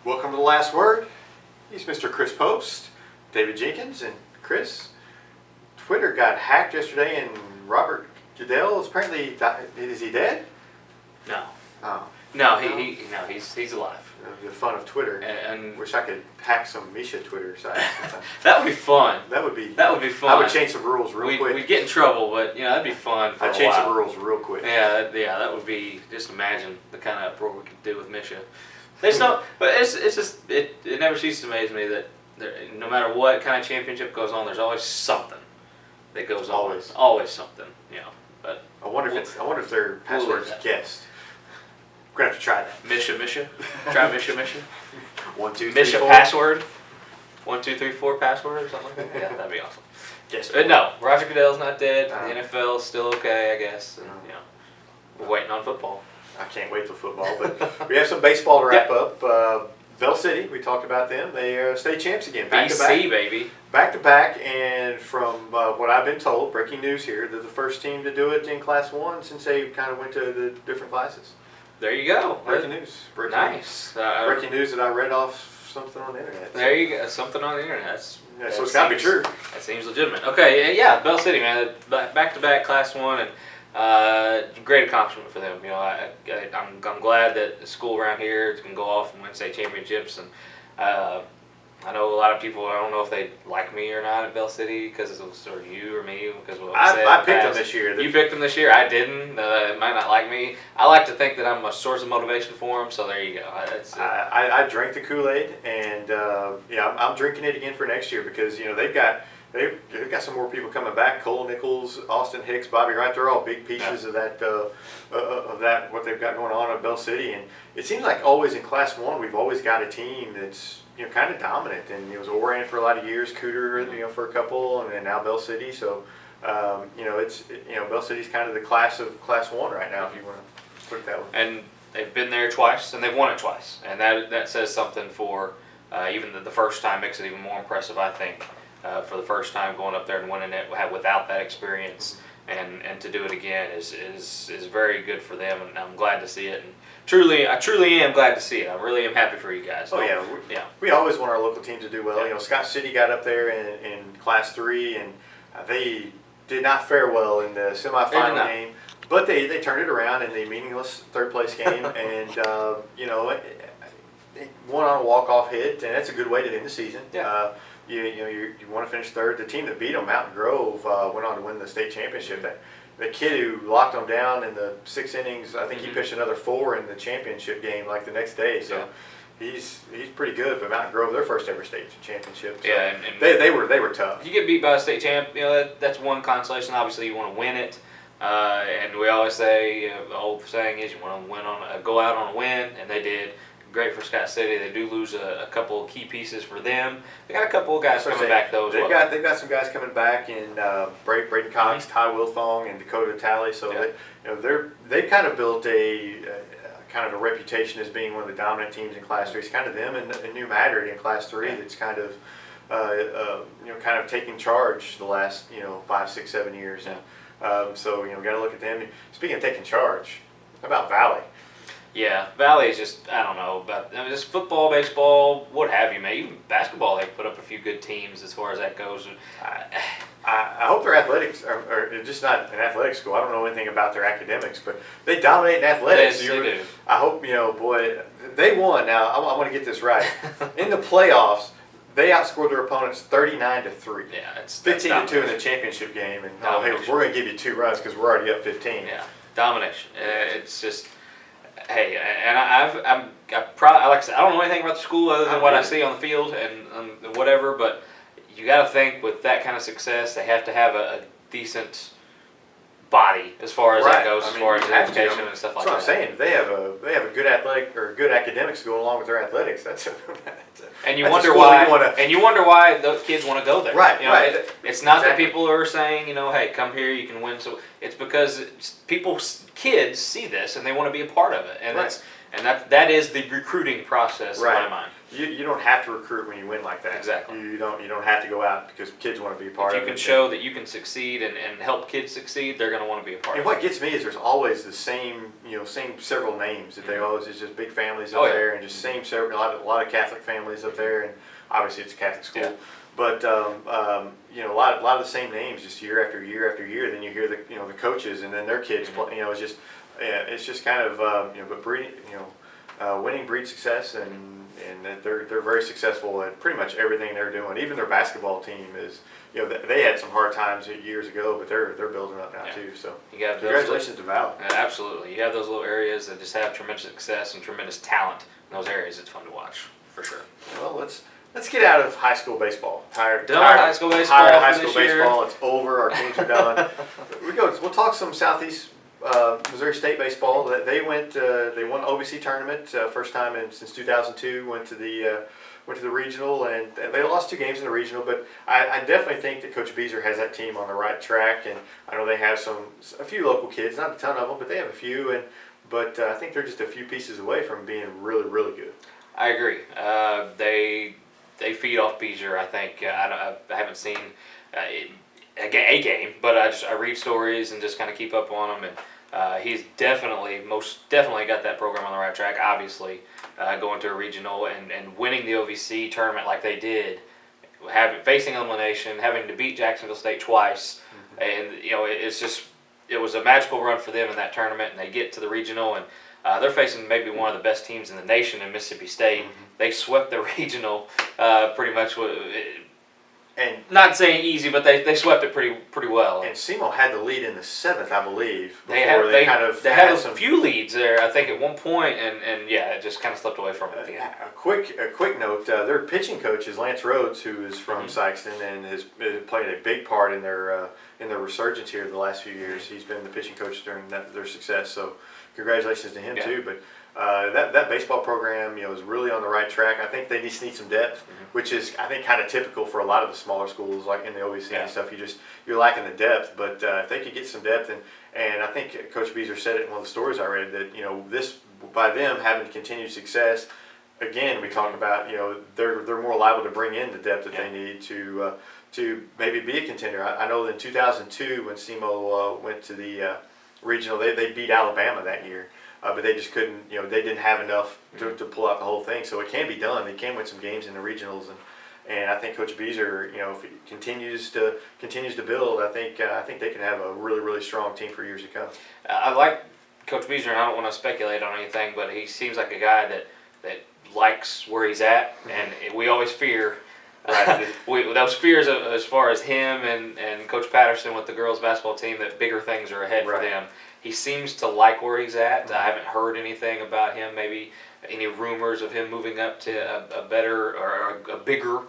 Welcome to The Last Word. He's Mr. Chris Post, David Jenkins, and Chris. Twitter got hacked yesterday, and Robert Goodell is apparently is he dead? No. Oh. No, he's alive. The fun of Twitter. And wish I could hack some Misha Twitter site. that would be fun. That would be fun. I would change some rules real quick. We'd get in trouble, but that'd be fun. I'd change some rules real quick. Yeah, that would be. Just imagine the kind of uproar we could do with Misha. They just don't. But it never ceases to amaze me that no matter what kind of championship goes on, there's always something that goes on. Always something. But I wonder if their password's guessed. We're gonna have to try that. Misha. Try Misha. 1, 2, 3, Misha 4. password. 1, 2, 3, 4 password or something like that. Yeah, that'd be awesome. Yes. But no, Roger Goodell's not dead. The NFL's still okay, I guess. And, we're waiting on football. I can't wait till football, but we have some baseball to wrap up. Bell City, we talked about them. They are state champs again, back to back. BC, baby. Back to back, and from what I've been told, breaking news here, they're the first team to do it in Class 1 since they kind of went to the different classes. There you go. Breaking news. Nice. Breaking news that I read off something on the internet. There you go. Something on the internet. So it's got to be true. That seems legitimate. Okay, yeah, Bell City, man. Back-to-back Class 1, and great accomplishment for them. I'm glad that the school around here can go off and win state championships, and I know a lot of people, I don't know if they like me or not at Bell City because it was or you or me because what I picked them this year. You picked them this year. I didn't. It might not like me. I like to think that I'm a source of motivation for them. So there you go. I drank the Kool-Aid, and I'm drinking it again for next year because they've got some more people coming back. Cole Nichols, Austin Hicks, Bobby Wright. They're all big pieces of that what they've got going on at Bell City, and it seems like always in Class 1 we've always got a team that's kind of dominant, and it was Oran for a lot of years, Cooter for a couple, and then now Bell City. So Bell City's kind of the class of Class 1 right now, if you want to put it that way. And they've been there twice, and they've won it twice, and that says something for even the first time makes it even more impressive, I think. For the first time going up there and winning it without that experience, and to do it again is very good for them, and I'm glad to see it. And I truly am glad to see it. I really am happy for you guys. We always want our local team to do well. Yeah. Scott City got up there in Class 3, and they did not fare well in the semifinal game, but they turned it around in the meaningless third place game, and they won on a walk-off hit, and that's a good way to end the season. Yeah. You want to finish third. The team that beat them, Mountain Grove, went on to win the state championship. The kid who locked them down in the 6 innings, I think he pitched another 4 in the championship game like the next day. So he's pretty good. But Mountain Grove, their first ever state championship. So and they were tough. If you get beat by a state champ, that's one consolation. Obviously, you want to win it. And we always say the old saying is you want to go out on a win, and they did. Great for Scott City. They do lose a couple of key pieces for them. They got a couple of guys coming back though. They've got some guys coming back in Braden Cox, Ty Wilthong, and Dakota Talley. So they've kind of built a kind of a reputation as being one of the dominant teams in Class 3. It's kind of them and New Madrid in Class 3 that's kind of kind of taking charge the last 5, 6, 7 years. Yeah. So we got to look at them. Speaking of taking charge, how about Valley? Yeah, Valley is just, I don't know, but just football, baseball, what have you, man. Even basketball, they put up a few good teams as far as that goes. I hope their athletics are just not an athletic school. I don't know anything about their academics, but they dominate in athletics. Yes, they do. I hope, boy, they won. Now, I want to get this right. In the playoffs, they outscored their opponents 39-3. Yeah, it's 15-2 in the championship game, and hey, we're going to give you 2 runs because we're already up 15. Yeah, domination. It's just. Hey, and I'm probably, like I said, I don't know anything about the school other than what I see on the field and whatever. But you got to think with that kind of success, they have to have a decent body as far as that goes, as far as education and stuff like that. That's what I'm saying. They have a good athletic or good academics going along with their athletics. And you wonder why those kids want to go there. Right. It's not that people are saying, hey, come here, you can win. So it's because kids see this and they want to be a part of it, and And that is the recruiting process in my mind. You don't have to recruit when you win like that. Exactly. You don't have to go out because kids want to be a part of it. If you can show that you can succeed and help kids succeed, they're going to want to be a part of it. And what gets me is there's always the same several names that they always, it's just big families up there, and just a lot of Catholic families up there, and obviously it's a Catholic school. Yeah. But a lot of the same names just year after year after year. Then you hear the coaches and then their kids play. It's just kind of but breeding winning breeds success, and they're very successful at pretty much everything they're doing. Even their basketball team is they had some hard times years ago, but they're building up now too. So congratulations to Val. Absolutely, you have those little areas that just have tremendous success and tremendous talent in those areas. It's fun to watch for sure. Well, let's get out of high school baseball. Tired of high school baseball. Tired of high school baseball. It's over. Our teams are done. We'll talk some Southeast Missouri State baseball. They won the OVC tournament first time since 2002. Went to the regional, and they lost 2 games in the regional. But I definitely think that Coach Beezer has that team on the right track, and I know they have a few local kids, not a ton of them, but they have a few. But I think they're just a few pieces away from being really, really good. I agree. They feed off Beezer. I think I haven't seen a game, but I read stories and just kind of keep up on him, and he's most definitely got that program on the right track. Obviously, going to a regional and winning the OVC tournament like they did, facing elimination, having to beat Jacksonville State twice, and it was a magical run for them in that tournament, and they get to the regional, and they're facing maybe one of the best teams in the nation in Mississippi State. They swept the regional pretty much, and not saying easy, but they swept it pretty well. And SEMO had the lead in the 7th, I believe. They had a few leads there, I think, at one point, and it just kind of slipped away from it at the end. A quick note: their pitching coach is Lance Rhodes, who is from Sykeston and has played a big part in their resurgence here the last few years. He's been the pitching coach during their success. So congratulations to him too. But that baseball program, is really on the right track. I think they just need some depth, which is, I think, kind of typical for a lot of the smaller schools, like in the OVC and stuff. You're lacking the depth, but if they could get some depth, and I think Coach Beezer said it in one of the stories I read that this, by them having continued success, again we talk about they're more liable to bring in the depth that they need to maybe be a contender. I know in 2002 when SEMO went to the regional, they beat Alabama that year. But they just couldn't, they didn't have enough to pull out the whole thing. So it can be done. They can win some games in the regionals, and I think Coach Beezer, if he continues to build, I think they can have a really, really strong team for years to come. I like Coach Beezer, and I don't want to speculate on anything, but he seems like a guy that likes where he's at, and we always fear. Those fears as far as him and Coach Patterson with the girls basketball team, that bigger things are ahead for them. He seems to like where he's at. I haven't heard anything about him, maybe any rumors of him moving up to a better or a bigger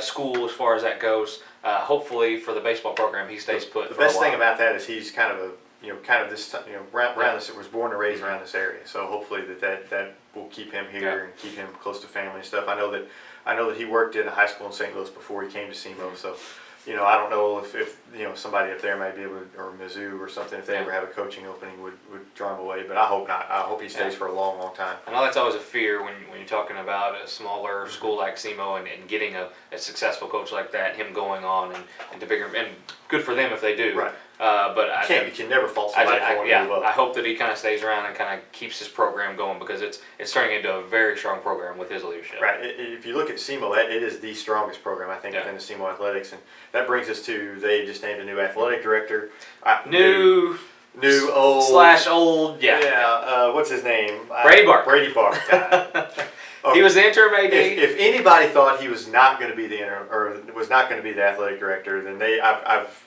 school as far as that goes. Hopefully for the baseball program, he stays put. The best thing about that is he's kind of around this, was born and raised around this area. So hopefully that will keep him here and keep him close to family and stuff. I know that he worked in a high school in St. Louis before he came to SEMO. So I don't know if somebody up there might be able to, or Mizzou or something, if they ever have a coaching opening, would draw him away. But I hope not. I hope he stays for a long, long time. I know that's always a fear when you're talking about a smaller school like SEMO and getting a successful coach like that, him going on and to bigger, and good for them if they do. Right. But you can never fault somebody for to move up. I hope that he kind of stays around and kind of keeps his program going, because it's turning into a very strong program with his leadership. Right. If you look at SEMO, it is the strongest program, I think, within the SEMO athletics, and that brings us to, they just named a new athletic director. New old / old. What's his name? Brady Bark. Brady Bark. He was the interim AD. If anybody thought he was not going to be the interim, or was not going to be the athletic director, then I've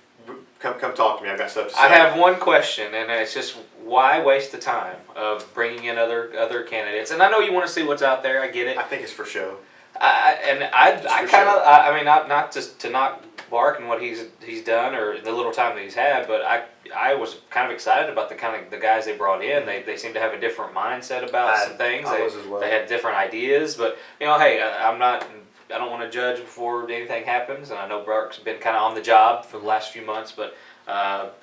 come talk to me. I've got stuff to say. I have one question, and it's just, why waste the time of bringing in other candidates? And I know you want to see what's out there. I get it. I think it's for show. Not just to knock Bark and what he's done or the little time that he's had, but I was kind of excited about the guys they brought in. They seem to have a different mindset about some things. They had different ideas, but hey, I don't want to judge before anything happens, and I know Bark's been kind of on the job for the last few months, but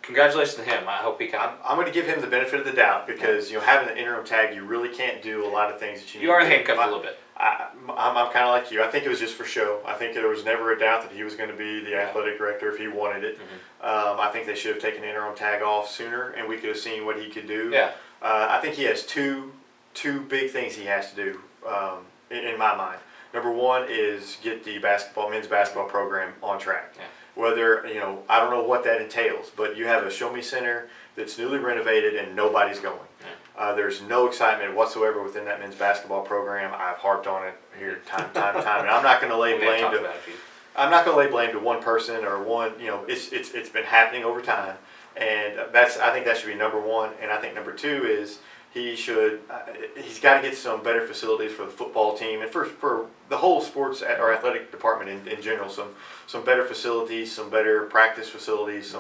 congratulations to him. I hope he can. I'm going to give him the benefit of the doubt because having an interim tag, you really can't do a lot of things that you. You are handcuffed a little bit. I'm kind of like you. I think it was just for show. I think there was never a doubt that he was going to be the athletic director if he wanted it. I think they should have taken the interim tag off sooner, and we could have seen what he could do. Yeah. I think he has two big things he has to do in my mind. Number one is get the men's basketball program on track. Yeah. Whether, I don't know what that entails, but you have a Show Me Center that's newly renovated and nobody's going. Yeah. There's no excitement whatsoever within that men's basketball program. I've harped on it here time, and I'm not going to lay blame to. I'm not going to lay blame to one person or one. It's been happening over time, and I think that should be number one. And I think number two is he's got to get some better facilities for the football team and for the whole sports or athletic department in general. Some better facilities, some better practice facilities,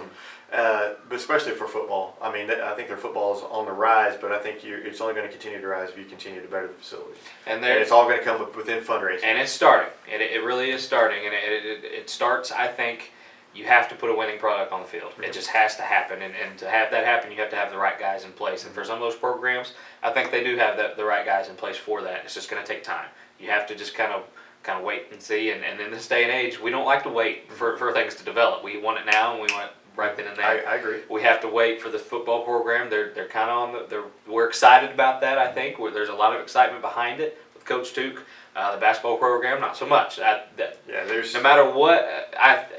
but especially for football. I mean, I think their football is on the rise, but I think it's only going to continue to rise if you continue to better the facilities. And it's all going to come within fundraising. And it's starting. It really is starting, and it starts. I think you have to put a winning product on the field. It just has to happen, and to have that happen, you have to have the right guys in place. And for some of those programs, I think they do have the right guys in place for that. It's just going to take time. You have to just kind of wait and see. And in this day and age, we don't like to wait for things to develop. We want it now, and we want it right then and there. I agree. We have to wait for the football program. They're kind of on we're excited about that. I think there's a lot of excitement behind it with Coach Tuke. The basketball program, not so much. There's no matter what.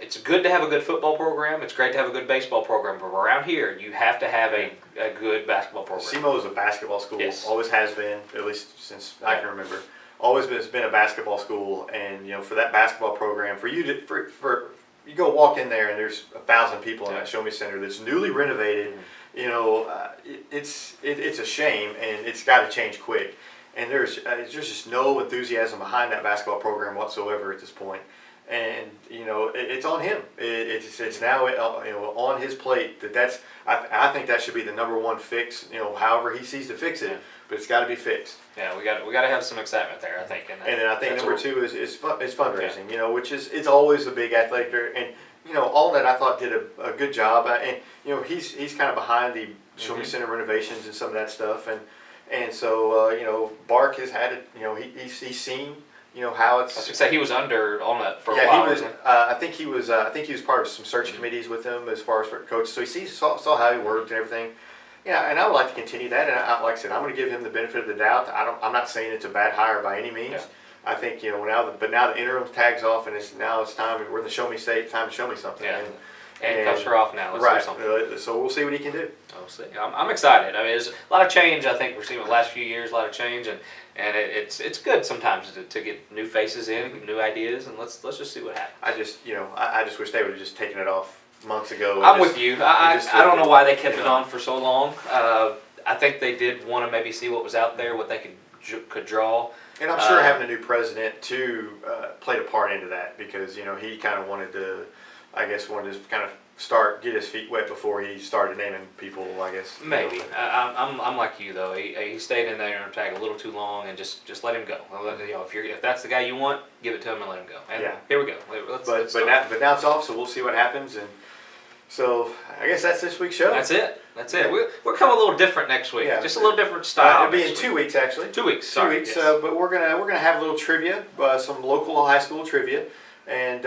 It's good to have a good football program. It's great to have a good baseball program. But around here, you have to have a good basketball program. SEMO is a basketball school. Yes. Always has been, at least since I can remember. Always been a basketball school, and for that basketball program, for you go walk in there and there's 1,000 people in that Show Me Center that's newly renovated. It's a shame, and it's got to change quick. And there's just no enthusiasm behind that basketball program whatsoever at this point. And it's on him. It's now on his plate. I think that should be the number one fix. However he sees to fix it, but it's got to be fixed. Yeah, we got to have some excitement there, I think. And then I think number two is fundraising. Which is always a big athletic director. And all that I thought did a good job. And he's kind of behind the Show Me Center renovations and some of that stuff. And so Bark has had it. He's seen how it's. I was gonna say he was on that for a while. Yeah, he was. I think he was part of some search committees with him as far as for coach. So he saw how he worked and everything. Yeah, and I would like to continue that. And like I said, I'm going to give him the benefit of the doubt. I'm not saying it's a bad hire by any means. Yeah. I think now the interim tag's off, and it's time. We're in the show me state. Time to show me something. Yeah. And cuffs are off now. Let's do something. So we'll see what he can do. We'll see. I'm excited. I mean, there's a lot of change. I think we're seeing the last few years, a lot of change, and it's good sometimes to get new faces in, new ideas, and let's just see what happens. I just wish they would have just taken it off months ago. I'm with you. I don't know why they kept it on for so long. I think they did want to maybe see what was out there, what they could draw. And I'm sure having a new president too played a part into that because he kind of wanted to kind of get his feet wet before he started naming people. I guess maybe. I'm like you though. He stayed in there and tag a little too long, and just let him go. If that's the guy you want, give it to him and let him go. And here we go. But now it's off, so we'll see what happens. And so I guess that's this week's show. That's it. We're coming a little different next week. Yeah. Just a little different style. It'll be in 2 weeks actually. 2 weeks. Sorry. 2 weeks. Yes. But we're gonna have a little trivia, some local high school trivia, and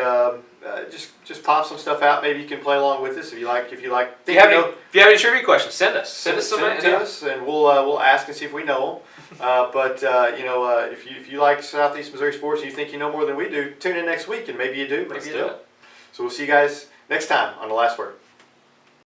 just pop some stuff out. Maybe you can play along with us if you like. If you have any trivia questions, send us some to us, and we'll ask and see if we know them. If you like Southeast Missouri sports and you think you know more than we do, tune in next week, and maybe you do. Maybe you don't. So we'll see you guys next time on The Last Word.